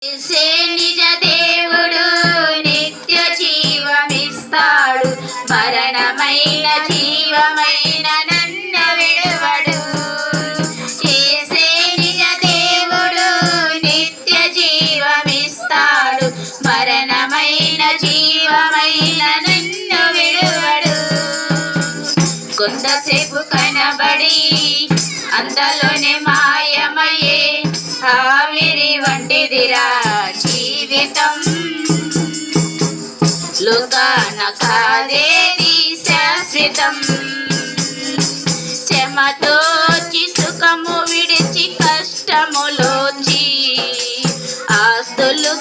యేసే నిజ దేవుడు నిత్య జీవమిస్తాడు, మరణమైన జీవమైన నన్ను విడువడు. యేసే నిజ దేవుడు నిత్య జీవమిస్తాడు, మరణమైన జీవమైన నన్ను విడువడు. కొంతసేపు కనబడి అంతలోనే మాయమయ్యే ఆవిరి వంటిదిరా జీవితం. లోకాన కాదేది శాశ్వతం. శ్రమతోచి సుఖము విడిచి కష్టములోచి ఆస్తులు